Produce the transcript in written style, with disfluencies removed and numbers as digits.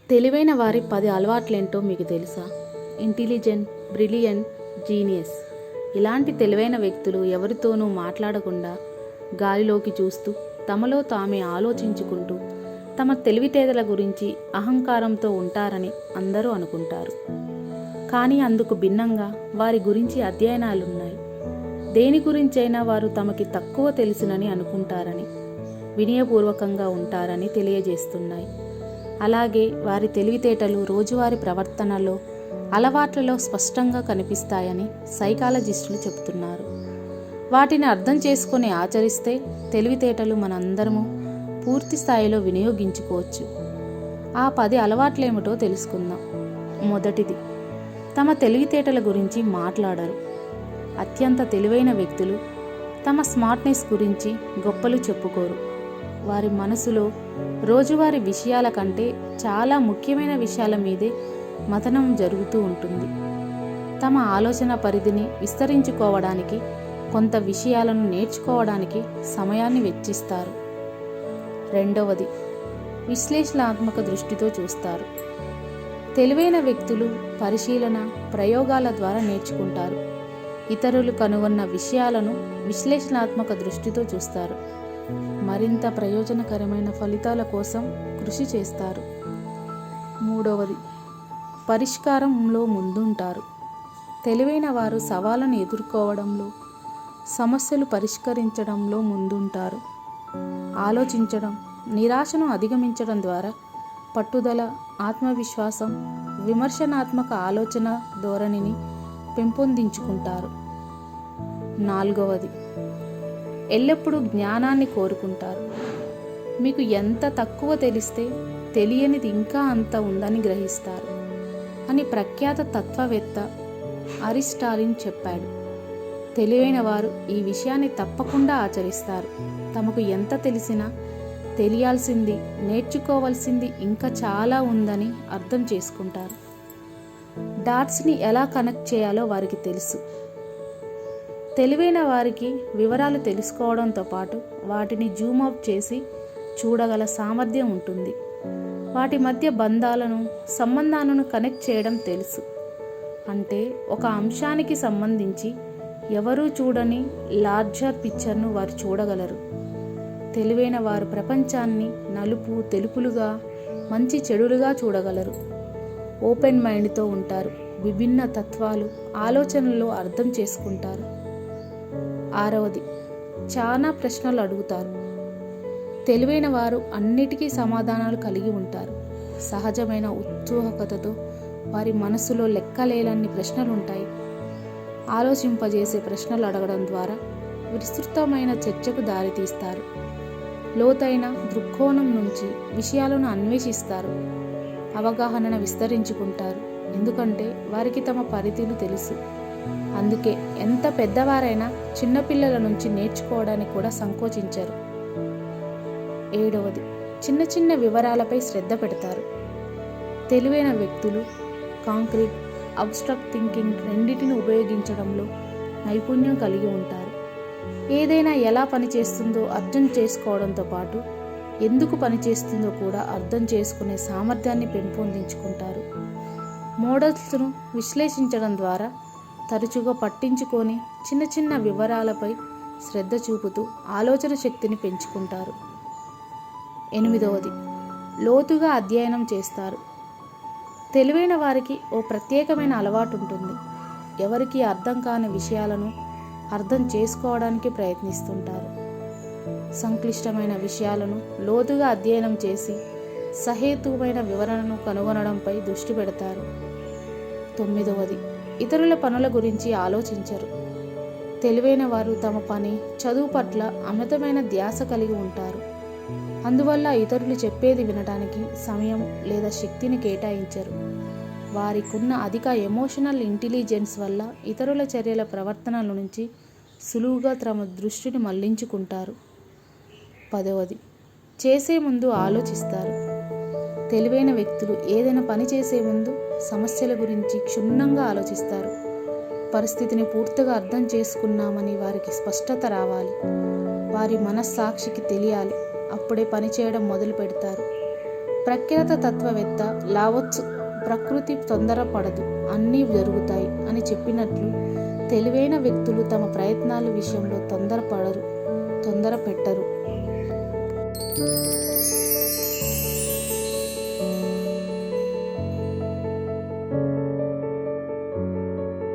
తెలివైన వారి 10 అలవాట్లేంటో మీకు తెలుసా? Intelligent, brilliant, genius. ఇలాంటి తెలివైన వ్యక్తులు ఎవరితోనూ మాట్లాడకుండా గాలిలోకి చూస్తూ తమలో తామే ఆలోచించుకుంటూ తమ తెలివితేటల గురించి అహంకారంతో ఉంటారని అందరూ అనుకుంటారు. కానీ అందుకు భిన్నంగా వారి గురించి అధ్యయనాలున్నాయి. దేని గురించైనా వారు తమకి తక్కువ తెలుసునని అనుకుంటారని, వినయపూర్వకంగా ఉంటారని తెలియజేస్తున్నాయి. అలాగే వారి తెలివితేటలు రోజువారీ ప్రవర్తనలో, అలవాట్లలో స్పష్టంగా కనిపిస్తాయని సైకాలజిస్టులు చెబుతున్నారు. వాటిని అర్థం చేసుకొని ఆచరిస్తే తెలివితేటలు మనందరము పూర్తి స్థాయిలో వినియోగించుకోవచ్చు. ఆ 10 అలవాట్లేమిటో తెలుసుకుందాం. మొదటిది, తమ తెలివితేటల గురించి మాట్లాడరు. అత్యంత తెలివైన వ్యక్తులు తమ స్మార్ట్నెస్ గురించి గొప్పలు చెప్పుకోరు. వారి మనసులో రోజువారీ విషయాల కంటే చాలా ముఖ్యమైన విషయాల మీదే మథనం జరుగుతూ ఉంటుంది. తమ ఆలోచన పరిధిని విస్తరించుకోవడానికి, కొంత విషయాలను నేర్చుకోవడానికి సమయాన్ని వెచ్చిస్తారు. రెండవది, విశ్లేషణాత్మక దృష్టితో చూస్తారు. తెలివైన వ్యక్తులు పరిశీలన, ప్రయోగాల ద్వారా నేర్చుకుంటారు. ఇతరులు కనుగొన్న విషయాలను విశ్లేషణాత్మక దృష్టితో చూస్తారు. మరింత ప్రయోజనకరమైన ఫలితాల కోసం కృషి చేస్తారు. మూడవది, పరిష్కారంలో ముందుంటారు. తెలివైన వారు సవాళ్ళను ఎదుర్కోవడంలో, సమస్యలు పరిష్కరించడంలో ముందుంటారు. ఆలోచించడం, నిరాశను అధిగమించడం ద్వారా పట్టుదల, ఆత్మవిశ్వాసం, విమర్శనాత్మక ఆలోచన ధోరణిని పెంపొందించుకుంటారు. నాలుగవది, ఎల్లప్పుడూ జ్ఞానాన్ని కోరుకుంటారు. మీకు ఎంత తక్కువ తెలిస్తే తెలియనిది ఇంకా అంత ఉందని గ్రహిస్తారు అని ప్రఖ్యాత తత్వవేత్త అరిస్టాటిల్ చెప్పాడు. తెలివైన వారు ఈ విషయాన్ని తప్పకుండా ఆచరిస్తారు. తమకు ఎంత తెలిసినా తెలియాల్సింది, నేర్చుకోవాల్సింది ఇంకా చాలా ఉందని అర్థం చేసుకుంటారు. డాట్స్ని ఎలా కనెక్ట్ చేయాలో వారికి తెలుసు. తెలివైన వారికి వివరాలు తెలుసుకోవడంతో పాటు వాటిని జూమ్ అవుట్ చేసి చూడగల సామర్థ్యం ఉంటుంది. వాటి మధ్య సంబంధాలను కనెక్ట్ చేయడం తెలుసు. అంటే ఒక అంశానికి సంబంధించి ఎవరూ చూడని లార్జర్ పిక్చర్ను వారు చూడగలరు. తెలివైన వారు ప్రపంచాన్ని నలుపు తెలుపులుగా, మంచి చెడులుగా చూడగలరు. ఓపెన్ మైండ్తో ఉంటారు. విభిన్న తత్వాలు, ఆలోచనలు అర్థం చేసుకుంటారు. ఆరవది, చాలా ప్రశ్నలు అడుగుతారు. తెలివైన వారు అన్నిటికీ సమాధానాలు కలిగి ఉంటారు. సహజమైన ఉత్సుకతతో వారి మనసులో లెక్కలేనన్ని ప్రశ్నలు ఉంటాయి. ఆలోచింపజేసే ప్రశ్నలు అడగడం ద్వారా విస్తృతమైన చర్చకు దారితీస్తారు. లోతైన దృక్కోణం నుంచి విషయాలను అన్వేషిస్తారు. అవగాహనను విస్తరించుకుంటారు. ఎందుకంటే వారికి తమ పరిధులు తెలుసు. అందుకే ఎంత పెద్దవారైనా చిన్నపిల్లల నుంచి నేర్చుకోవడానికి కూడా సంకోచించరు. ఏడవది, చిన్న చిన్న వివరాలపై శ్రద్ధ పెడతారు. తెలివైన వ్యక్తులు కాంక్రీట్, అబ్స్ట్రాక్ట్ థింకింగ్ రెండింటిని ఉపయోగించడంలో నైపుణ్యం కలిగి ఉంటారు. ఏదైనా ఎలా పనిచేస్తుందో అర్థం చేసుకోవడంతో పాటు ఎందుకు పనిచేస్తుందో కూడా అర్థం చేసుకునే సామర్థ్యాన్ని పెంపొందించుకుంటారు. మోడల్స్ను విశ్లేషించడం ద్వారా తరచుగా పట్టించుకొని చిన్న చిన్న వివరాలపై శ్రద్ధ చూపుతూ ఆలోచన శక్తిని పెంచుకుంటారు. ఎనిమిదవది, లోతుగా అధ్యయనం చేస్తారు. తెలివైన వారికి ఓ ప్రత్యేకమైన అలవాటు ఉంటుంది. ఎవరికి అర్థం కాని విషయాలను అర్థం చేసుకోవడానికి ప్రయత్నిస్తుంటారు. సంక్లిష్టమైన విషయాలను లోతుగా అధ్యయనం చేసి సహేతుకమైన వివరణను కనుగొనడంపై దృష్టి పెడతారు. తొమ్మిదవది, ఇతరుల పనుల గురించి ఆలోచించరు. తెలివైన వారు తమ పని, చదువు పట్ల అమితమైన ధ్యాస కలిగి ఉంటారు. అందువల్ల ఇతరులు చెప్పేది వినడానికి సమయం లేదా శక్తిని కేటాయించరు. వారికున్న అధిక ఎమోషనల్ ఇంటెలిజెన్స్ వల్ల ఇతరుల చర్యల ప్రవర్తనల నుంచి సులువుగా తమ దృష్టిని మళ్లించుకుంటారు. 10వది, చేసే ముందు ఆలోచిస్తారు. తెలివైన వ్యక్తులు ఏదైనా పని చేసే ముందు సమస్యల గురించి క్షుణ్ణంగా ఆలోచిస్తారు. పరిస్థితిని పూర్తిగా అర్థం చేసుకున్నామని వారికి స్పష్టత రావాలి. వారి మనస్సాక్షికి తెలియాలి. అప్పుడే పని చేయడం మొదలు పెడతారు. ప్రఖ్యాత తత్వవేత్త లావోత్సు ప్రకృతి తొందరపడదు, అన్నీ జరుగుతాయి అని చెప్పినట్లు తెలివైన వ్యక్తులు తమ ప్రయత్నాల విషయంలో తొందర పెట్టరు.